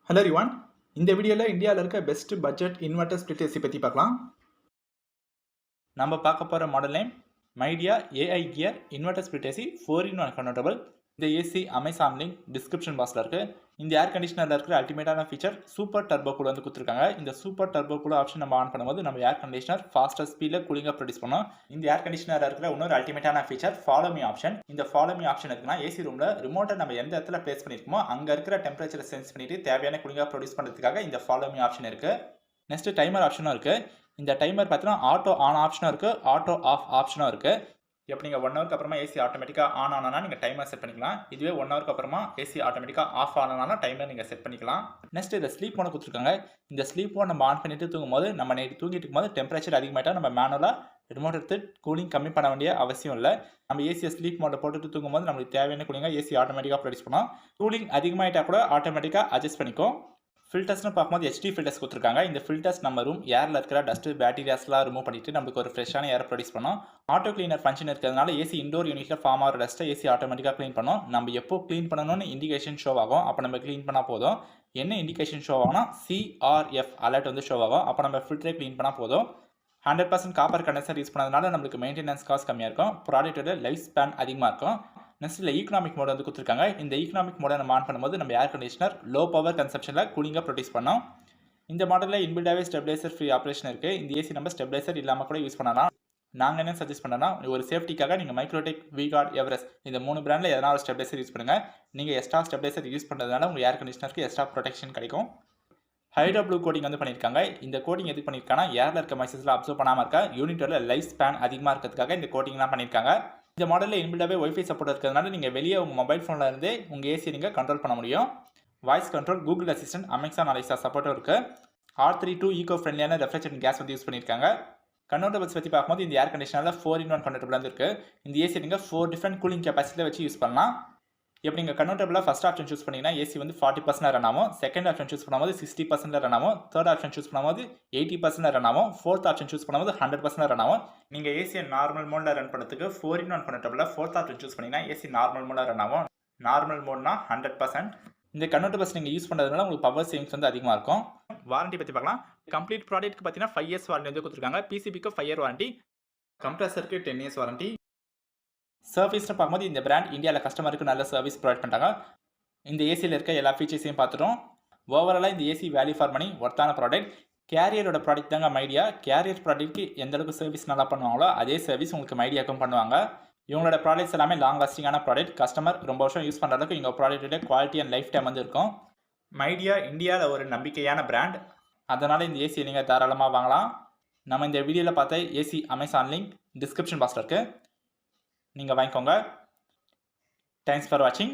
Hello everyone. இந்த வீடியோவில் இந்தியாவில் இருக்க best budget inverter split AC பற்றி பார்க்கலாம். நம்ம பார்க்க போகிற model name my dear AI gear inverter split AC 4-in-1 convertible. இந்த ஏசி அமேசான் லிங்க் டிஸ்கிரிப்ஷன் பாக்ஸில் இருக்குது. இந்த ஏர் கண்டிஷனரில் இருக்கிற அல்டிமேட்டான ஃபீச்சர் சூப்பர் டர்போ கூல் வந்து கொடுத்துருக்காங்க. இந்த சூப்பர் டர்போ கூல் ஆப்ஷன் நம்ம ஆன் பண்ணும்போது நம்ம ஏர் கண்டிஷனர் ஃபாஸ்டர் ஸ்பீடில் கூலிங்காக ப்ரொடியூஸ் பண்ணோம். இந்த ஏர் கண்டிஷனரில் இருக்கிற இன்னொரு அல்டிமேட்டான ஃபீச்சர் ஃபாலோ மீ ஆப்ஷன். இந்த ஃபாலோ மீ ஆப்ஷன் இருக்குன்னா ஏசி ரூமில் ரிமோட்டை நம்ம எந்த இடத்துல பிளேஸ் பண்ணியிருக்கோமோ அங்கே இருக்கிற டெம்பரேச்சரை சென்ஸ் பண்ணிட்டு தேவையான கூலிங்காக ப்ரொடியூஸ் பண்ணுறதுக்காக இந்த ஃபாலோ மீ ஆப்ஷன் இருக்குது. நெக்ஸ்ட் டைமர் ஆப்ஷனும் இருக்குது. இந்த டைமர் பார்த்தீங்கன்னா ஆட்டோ ஆன் ஆப்ஷனும் இருக்குது, ஆட்டோ ஆஃப் ஆப்ஷனும் இருக்குது. இப்போ நீங்கள் 1 ஹவருக்கு அப்புறமா ஏசி ஆட்டோமேட்டிக்காக ஆன் ஆனா நீங்கள் டைமர் செட் பண்ணிக்கலாம். இதுவே 1 ஹவருக்கு அப்புறமா ஏசி ஆட்டோமேட்டிக்காக ஆஃப் ஆனாலும் டைமர் நீங்கள் செட் பண்ணிக்கலாம். நெக்ஸ்ட் இந்த ஸ்லீப் மோட் கொடுத்துருக்காங்க. இந்த ஸ்லீப் மோட் நம்ம ஆன் பண்ணிட்டு தூங்கும்போது நம்ம நைட்டு தூங்கிட்டு இருக்கும்போது டெம்பரேச்சர் அதிகமாகிட்டா நம்ம மேனுவலாக ரிமோட் எடுத்து கூலிங் கம்மி பண்ண வேண்டிய அவசியம் இல்லை. நம்ம ஏசியை ஸ்லீப் மோட்டை போட்டுட்டு தூங்கும்போது நம்மளுக்கு தேவையான கூலிங்காக ஏசி ஆட்டோமேட்டிக்காக ப்ரொடியூஸ் பண்ணோம். கூலிங் அதிகமாகிட்டா கூட ஆட்டோமேட்டிக்காக அட்ஜஸ்ட் பண்ணிக்கும். ஃபில்டர்ஸ்னு பார்க்கும்போது ஹெச்டி ஃபில்டர்ஸ் கொடுத்துருக்காங்க. இந்த ஃபில்டர்ஸ் நம்ம ரூம் ஏரில் இருக்கிற டஸ்ட்டு பேக்டீரியாஸ்லாம் ரிமூவ் பண்ணிட்டு நம்மளுக்கு ஒரு ஃப்ரெஷ்ஷான ஏர் ப்ரொடியூஸ் பண்ணோம். ஆட்டோ கிளீனர் ஃபங்க்ஷன் இருக்கிறதுனால ஏசி இண்டோர் யூனிட்டில் ஃபார்ம் ஆகிற டஸ்ட்டை ஏசி ஆட்டோமேட்டிக்காக க்ளீன் பண்ணோம். நம்ம எப்போ க்ளீன் பண்ணணும்னு இண்டிகேஷன் ஷோ ஆகும். அப்போ நம்ம க்ளீன் பண்ணால் போதும். என்ன இண்டிகேஷன் ஷோ ஆகும்னா சிஆர்எஃப் அலர்ட் வந்து ஷோ ஆகும். அப்போ நம்ம ஃபில்டரை க்ளீன் பண்ணால் போதும். 100% காப்பர் கண்டென்சர் யூஸ் பண்ணதுனால நம்மளுக்கு மெயின்டெனன்ஸ் காஸ்ட் கம்மியாக இருக்கும். ப்ராடக்ட்டோட லைஃப் ஸ்பேன் அதிகமாக இருக்கும். நெக்ஸ்ட் ஈகனாமிக் மோட் வந்து கொடுத்துருக்காங்க. இந்த ஈகனாமிக் மோடை நம்ம ஆன் பண்ணும்போது நம்ம ஏர் கண்டிஷனர் லோ பவர் கன்சப்ஷனில் கூலிங்காக ப்ரொடியூஸ் பண்ணோம். இந்த மாடலில் இன்பில்டாகவே ஸ்டெபிலைசர் ஃப்ரீ ஆப்ரேஷன் இருக்குது. இந்த ஏசி நம்ம ஸ்டெபிலைசர் இல்லாமல் கூட யூஸ் பண்ணலாம். நாங்கள் என்ன சஜஸ்ட் பண்ணோன்னா ஒரு சேஃப்டிக்காக நீங்கள் மைக்ரோடெக், விகார்ட், எவரெஸ்ட் இந்த 3 பிராண்டில் எதனா ஒரு ஸ்டெபிலைசர் யூஸ் பண்ணுங்கள். நீங்கள் எக்ஸ்ட்ரா ஸ்டெபிலைசர் யூஸ் பண்ணுறதுனால உங்கள் ஏர் கண்டிஷனருக்கு எக்ஸ்ட்ரா ப்ரொடெக்ஷன் கிடைக்கும். ஹைட்ரோ ப்ளூ கோட்டிங் வந்து பண்ணியிருக்காங்க. இந்த கோட்டிங் எதுக்கு பண்ணியிருக்காங்கன்னா ஏரில் இருக்க மைசஸ்லாம் அப்சர்வ் பண்ணாமல் இருக்கா யூனிட்டோட லைஃப் ஸ்பேன் அதிகமாக இருக்கிறதுக்காக இந்த கோட்டிங்லாம் பண்ணியிருக்காங்க. இந்த மாடலில் இன்பில்டாகவே ஒய்ஃபை சப்போர்ட் இருக்கிறதுனால நீங்கள் வெளியே உங்கள் மொபைல் ஃபோனில் இருந்தே உங்கள் ஏசியை நீங்கள் கண்ட்ரோல் பண்ண முடியும். Voice control, Google assistant, Amazon Alexa சப்போர்ட்டும் இருக்குது. R32 ஈகோ ஃப்ரெண்ட்லியான ரெஃப்ரிஜரேஷன் கேஸ் வந்து யூஸ் பண்ணியிருக்காங்க. கன்வெர்ட்டபிள்ஸ் பற்றி பார்க்கும்போது இந்த ஏர் கண்டிஷனரில் 4-in-1 கன்வெர்ட்டபிள் வந்து இருக்குது. இந்த ஏசி நீங்கள் 4 டிஃப்ரெண்ட் கூலிங் கெப்பாசிட்டியில் வச்சு யூஸ் பண்ணலாம். இப்போ நீங்கள் கன்வெர்ட்டபிளாக ஃபஸ்ட் ஆப்ஷன் சூஸ் பண்ணிங்கன்னா ஏசி வந்து 40% ரன் ஆகும். செகண்ட் ஆப்ஷன் சூஸ் பண்ணும்போது 60% ரன் ஆகும். தேர்ட் ஆப்ஷன் சூஸ் பண்ணும்போது 80% ரன் ஆகும். ஃபோர்த் ஆப்ஷன் சூஸ் பண்ணும்போது 100% ரன் ஆகும். நீங்கள் ஏசியை நார்மல் மோடில் ரன் பண்ணுறதுக்கு 4-in-1 கன்வெர்ட்டபிளில் ஃபோர்த் ஆப்ஷன் சூஸ் பண்ணிங்கன்னா ஏசி நார்மல் மோடில் ரன் ஆகும். நார்மல் மோட்னா 100%. இந்த கன்வெர்ட்டபிள்ஸ் நீங்கள் யூஸ் பண்ணுறதுனால உங்களுக்கு பவர் சேவிங்ஸ் வந்து அதிகமாக இருக்கும். வாரண்டி பற்றி பார்க்கலாம். கம்ப்ளீட் ப்ராடக்ட்க்கு பார்த்தீங்கன்னா 5 years வாரண்டி வந்து கொடுத்துருக்காங்க. பிசிபிக்கு 5 year வாரண்டி, கம்ப்ரஸருக்கு 10 years வாரண்டி. சர்வீஸ்னு பார்க்கும்போது இந்த பிராண்ட் இந்தியாவில் கஸ்டமருக்கு நல்ல சர்வீஸ் ப்ரொவைட் பண்ணுறாங்க. இந்த ஏசியில் இருக்க எல்லா ஃபீச்சர்ஸையும் பார்த்துட்டோம். ஓவராலாக இந்த ஏசி வேல்யூ ஃபார் மணி ஒர்த்தான ப்ராடக்ட். கேரியரோட ப்ராடக்ட் தாங்க மைடியா. கேரியர் ப்ராடக்ட்க்கு எந்த அளவுக்கு சர்வீஸ் நல்லா பண்ணுவாங்களோ அதே சர்வீஸ் உங்களுக்கு மைடியாக்கும் பண்ணுவாங்க. இவங்களோட ப்ராடக்ட்ஸ் எல்லாமே லாங் லாஸ்டிங்கான ப்ராடக்ட். கஸ்டமர் ரொம்ப வருஷம் யூஸ் பண்ணுற அளவுக்கு இவங்க ப்ராடக்ட்டோட குவாலிட்டி அண்ட் லைஃப் டைம் வந்து இருக்கும். மைடியா இந்தியாவில் ஒரு நம்பிக்கையான பிராண்ட். அதனால் இந்த ஏசியை நீங்கள் தாராளமாக வாங்கலாம். நம்ம இந்த வீடியோவில் பார்த்த ஏசி அமேசான் லிங்க் டிஸ்கிரிப்ஷன் பாக்ஸில் இருக்குது. நீங்கள் வாங்கிக்கோங்க. தேங்க்ஸ் ஃபார் வாட்சிங்.